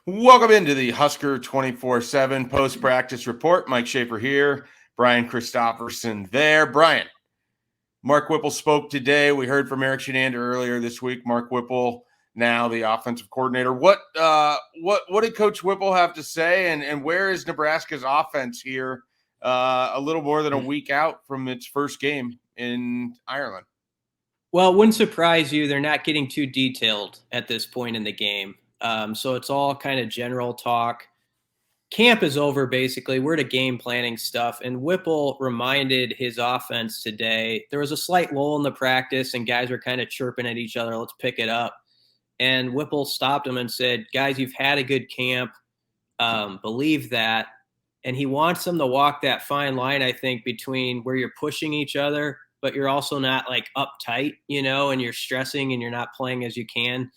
Welcome into the Husker 24/7 post-practice report. Mike Schaefer here, Brian Christopherson there. Brian, Mark Whipple spoke today. We heard from Eric Shenander earlier this week. Mark Whipple, now the offensive coordinator. What did Coach Whipple have to say, and where is Nebraska's offense here a little more than a week out from its first game in Ireland? Well, it wouldn't surprise you. They're not getting too detailed at this point in the game. So it's all kind of general talk. Camp is over, basically. We're to game planning stuff. And Whipple reminded his offense today. There was a slight lull in the practice, and guys were kind of chirping at each other. Let's pick it up. And Whipple stopped them and said, guys, you've had a good camp. Believe that. And he wants them to walk that fine line, I think, between where you're pushing each other, but you're also not like uptight, and you're stressing and you're not playing as you can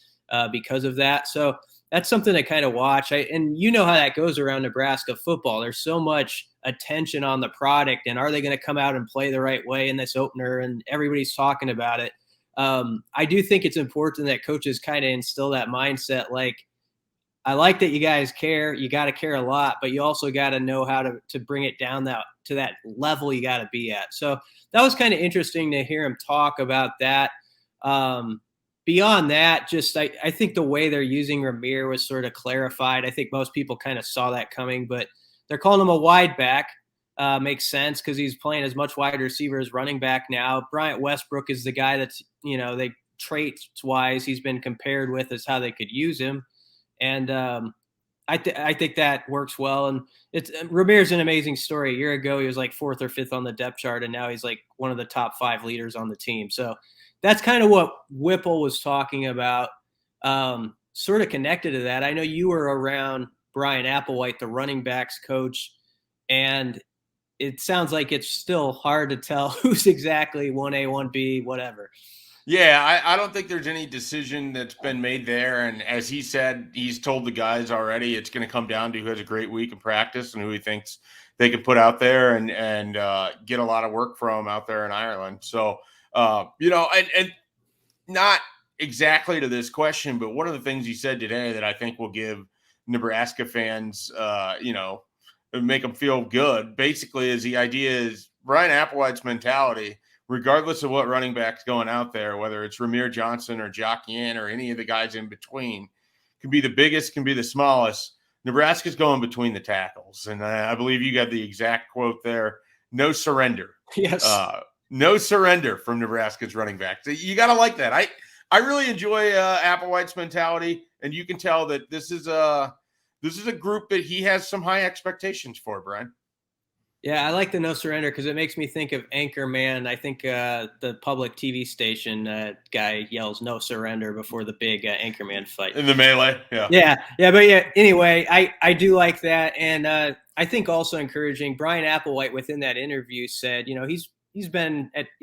because of that. So that's something to kind of watch. And you know how that goes around Nebraska football. There's so much attention on the product, and are they going to come out and play the right way in this opener? And everybody's talking about it. I do think it's important that coaches kind of instill that mindset. Like, I like that you guys care. You got to care a lot, but you also got to know how to bring it down to that level you got to be at. So that was kind of interesting to hear him talk about that. Beyond that, just I think the way they're using Ramir was sort of clarified. I think most people kind of saw that coming, but they're calling him a wide back. Makes sense because he's playing as much wide receiver as running back now. Bryant Westbrook is the guy that's, they traits-wise he's been compared with as how they could use him. And I think that works well. And Ramir's an amazing story. A year ago, he was like 4th or 5th on the depth chart, and now he's like one of the top 5 leaders on the team. So that's kind of what Whipple was talking about, sort of connected to that. I know you were around Bryan Applewhite, the running backs coach, and it sounds like it's still hard to tell who's exactly 1A, 1B, whatever. Yeah, I don't think there's any decision that's been made there. And as he said, he's told the guys already it's going to come down to who has a great week of practice and who he thinks they can put out there and get a lot of work from out there in Ireland. So, and not exactly to this question, but one of the things he said today that I think will give Nebraska fans, make them feel good, basically, is the idea is Bryan Applewhite's mentality, regardless of what running back's going out there, whether it's Ramir Johnson or Jock Yan or any of the guys in between, can be the biggest, can be the smallest. Nebraska's going between the tackles. And I believe you got the exact quote there. No surrender. Yes. No surrender from Nebraska's running back. So you got to like that. I really enjoy Applewhite's mentality, and you can tell that this is a group that he has some high expectations for, Brian. Yeah, I like the no surrender because it makes me think of Anchorman. I think the public TV station guy yells no surrender before the big Anchorman fight. In the melee, yeah. But anyway, I do like that. And I think also encouraging, Bryan Applewhite within that interview said, he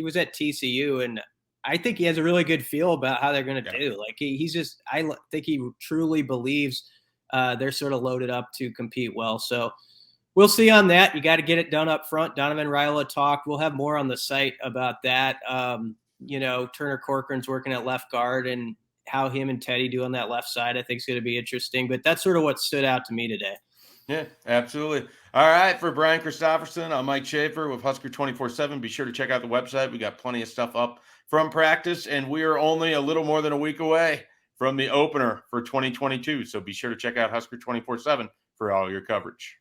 was at TCU, and I think he has a really good feel about how they're going to do. Like I think he truly believes they're sort of loaded up to compete well. So we'll see on that. You got to get it done up front. Donovan Raiola talked. We'll have more on the site about that. Turner Corcoran's working at left guard, and how him and Teddy do on that left side, I think is going to be interesting. But that's sort of what stood out to me today. Yeah, absolutely. All right, for Brian Christopherson, I'm Mike Schaefer with Husker 24/7. Be sure to check out the website. We got plenty of stuff up from practice, and we are only a little more than a week away from the opener for 2022. So be sure to check out Husker 24/7 for all your coverage.